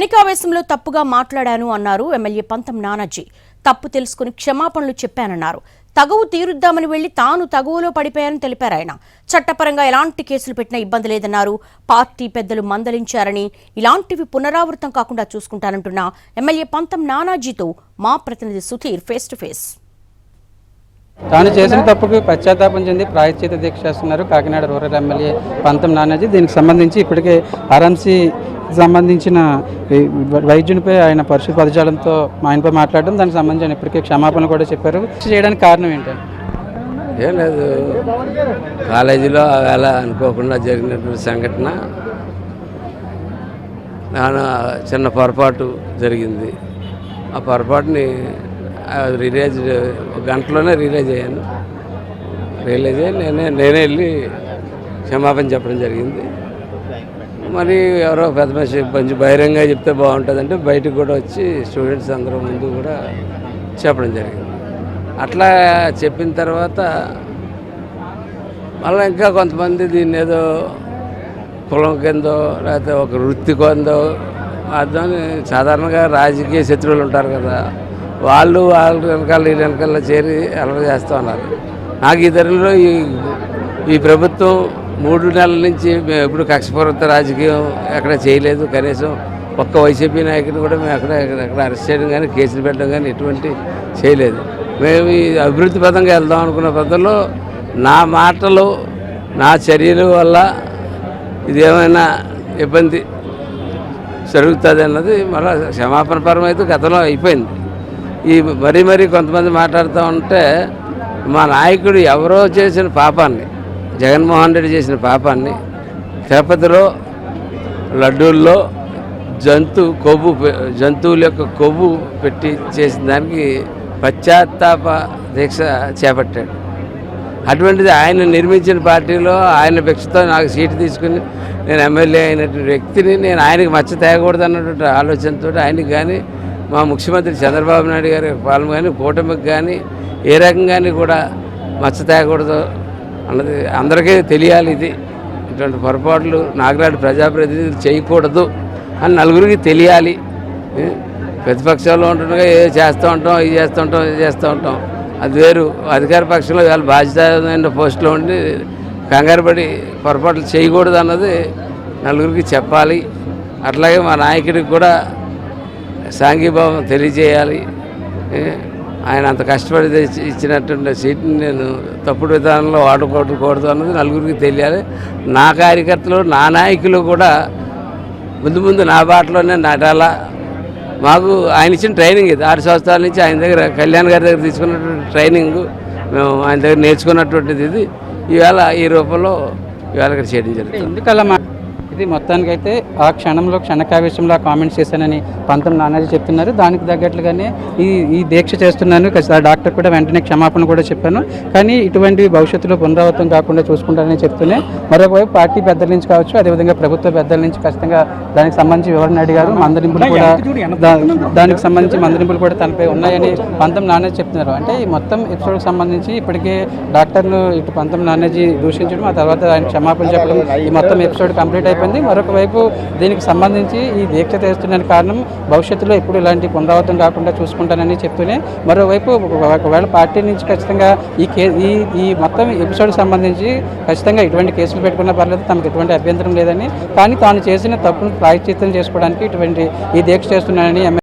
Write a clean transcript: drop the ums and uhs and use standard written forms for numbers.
ఎన్నికావేశంలో తప్పుగా మాట్లాడాను అన్నారు ఎమ్మెల్యే పంతం నానాజీ. తప్పు తెలుసుకుని క్షమాపణలు చెప్పానన్నారు. తగువు తీరుద్దామని వెళ్లి తాను తగువలో పడిపోయారని తెలిపారు ఆయన. చట్టపరంగా ఎలాంటి కేసులు పెట్టినా ఇబ్బంది లేదన్నారు. పార్టీ పెద్దలు మందలించారని, ఇలాంటివి పునరావృతం కాకుండా చూసుకుంటానంటున్న ఎమ్మెల్యే పంతం నానాజీతో మా ప్రతినిధి సుధీర్ ఫేస్ టు ఫేస్. తాను చేసిన తప్పుకు పశ్చాత్తాపం చెంది ప్రాయశ్చిత దీక్ష చేస్తున్నారు కాకినాడ రూరల్ ఎమ్మెల్యే పంతం నానాజీ. దీనికి సంబంధించి ఇప్పటికే ఆర్ఎంసీ సంబంధించిన వైద్యునిపై ఆయన పరిశుభ్ర పదజాలంతో ఆయనపై మాట్లాడడం, దానికి సంబంధించిన ఇప్పటికే క్షమాపణ కూడా చెప్పారు. చేయడానికి కారణం ఏంటంటే ఏం లేదు, కాలేజీలో అలా అనుకోకుండా జరిగినటువంటి సంఘటన, చిన్న పొరపాటు జరిగింది. ఆ పొరపాటుని ఒక గంటలోనే రియలైజ్ అయ్యాను. నేనే వెళ్ళి క్షమాపణ చెప్పడం జరిగింది. మరి ఎవరో పెద్ద మనిషి కొంచెం బహిరంగంగా చెప్తే బాగుంటుందంటే బయటకు కూడా వచ్చి స్టూడెంట్స్ అందరూ ముందు కూడా చెప్పడం జరిగింది. అట్లా చెప్పిన తర్వాత మళ్ళీ ఇంకా కొంతమంది దీన్ని ఏదో కులం కిందో లేకపోతే ఒక వృత్తి కిందో అర్థం, సాధారణంగా రాజకీయ శత్రువులు ఉంటారు కదా, వాళ్ళ వెనకాల వీళ్ళ వెనకాల చేరి అలవాటు చేస్తూ ఉన్నారు. నాకు ఈ ధరలో ఈ ప్రభుత్వం 3 నెలల నుంచి మేము ఎప్పుడు కక్షపూరిత రాజకీయం ఎక్కడ చేయలేదు. కనీసం ఒక్క వైసీపీ నాయకుని కూడా మేము ఎక్కడ అరెస్ట్ చేయడం కానీ కేసులు పెట్టడం కానీ ఎటువంటి చేయలేదు. మేము ఈ అభివృద్ధి పదంగా వెళ్దాం అనుకున్న పద్ధతిలో నా మాటలు నా చర్యల వల్ల ఇదేమైనా ఇబ్బంది జరుగుతుంది అన్నది మళ్ళీ క్షమాపణ పరం అయితే గతంలో అయిపోయింది. ఈ మరీ కొంతమంది మాట్లాడుతూ ఉంటే మా నాయకుడు ఎవరో చేసిన పాపాన్ని, జగన్మోహన్ రెడ్డి చేసిన పాపాన్ని తిరుపతిలో లడ్డూల్లో జంతువుల యొక్క కొవ్వు పెట్టి చేసిన దానికి పశ్చాత్తాప దీక్ష చేపట్టాడు. అటువంటిది ఆయన నిర్మించిన పార్టీలో ఆయన భిక్షతో నాకు సీటు తీసుకుని నేను ఎమ్మెల్యే అయినటువంటి వ్యక్తిని నేను ఆయనకి మచ్చ తేగకూడదు అన్నటువంటి ఆలోచనతో ఆయనకి కానీ మా ముఖ్యమంత్రి చంద్రబాబు నాయుడు గారి పాలన కానీ కూటమికి కానీ ఏ రకంగానే కూడా మచ్చ తేగకూడదు అన్నది అందరికీ తెలియాలి. ఇటువంటి పొరపాట్లు నాగరాడు ప్రజాప్రతినిధులు చేయకూడదు అని నలుగురికి తెలియాలి. ప్రతిపక్షంలో ఉంటుండగా ఇది చేస్తూ ఉంటాం. అది వేరు. అధికార పక్షంలో వాళ్ళ బాధ్యతమైన పోస్టులో ఉండి కంగారుపడి పొరపాట్లు చేయకూడదు అన్నది నలుగురికి చెప్పాలి. అట్లాగే మా నాయకుడికి కూడా సాంఘీభావం తెలియజేయాలి. ఆయన అంత కష్టపడి ఇచ్చినటువంటి సీట్ని నేను తప్పుడు విధానంలో వాడుకోకూడదు అన్నది నలుగురికి తెలియాలి. నా కార్యకర్తలు, నా నాయకులు కూడా ముందు నా బాటలోనే నడాలా. మాకు ఆయన ఇచ్చిన ట్రైనింగ్ ఇది. 6 సంవత్సరాల నుంచి ఆయన దగ్గర, కళ్యాణ్ గారి దగ్గర తీసుకున్నటువంటి ట్రైనింగ్ మేము ఆయన దగ్గర నేర్చుకున్నటువంటిది. ఈవేళ ఈ రూపంలో ఇవాళ ఇక్కడ చేయడం జరుగుతుంది. ఎందుకలా ఇది మొత్తానికైతే ఆ క్షణంలో క్షణకావేశంలో కామెంట్స్ చేశానని పంతం నానాజీ చెప్తున్నారు. దానికి తగ్గట్లుగానే ఈ దీక్ష చేస్తున్నాను. డాక్టర్ కూడా వెంటనే క్షమాపణ కూడా చెప్పాను. కానీ ఇటువంటి భవిష్యత్తులో పునరావృతం కాకుండా చూసుకుంటారని చెప్తూనే మరొకవైపు పార్టీ పెద్దల నుంచి కావచ్చు, అదేవిధంగా ప్రభుత్వ పెద్దల నుంచి ఖచ్చితంగా దానికి సంబంధించి వివరణ అడిగారు. దానికి సంబంధించి మందలింపులు కూడా తనపై ఉన్నాయని పంతం నానాజీ చెప్తున్నారు. అంటే ఈ మొత్తం ఎపిసోడ్కి సంబంధించి ఇప్పటికే డాక్టర్ను ఇటు పంతం నానాజీ దూషించడం, ఆ తర్వాత ఆయన క్షమాపణ చెప్పడం, ఈ మొత్తం ఎపిసోడ్ కంప్లీట్ అయిపోయింది. మరొక వైపు దీనికి సంబంధించి ఈ దీక్ష చేస్తున్న కారణం భవిష్యత్తులో ఎప్పుడు ఇలాంటి పునరావృతం కాకుండా చూసుకుంటానని చెప్తూనే, మరోవైపు ఒకవేళ పార్టీ నుంచి ఖచ్చితంగా ఈ మొత్తం ఎపిసోడ్ సంబంధించి ఖచ్చితంగా ఇటువంటి కేసులు పెట్టుకున్నా పర్లేదు, తమకు ఎటువంటి అభ్యంతరం లేదని, కానీ తాను చేసిన తప్పును ప్రాయశ్చిత్తం చేసుకోవడానికి ఈ దీక్ష చేస్తున్నానని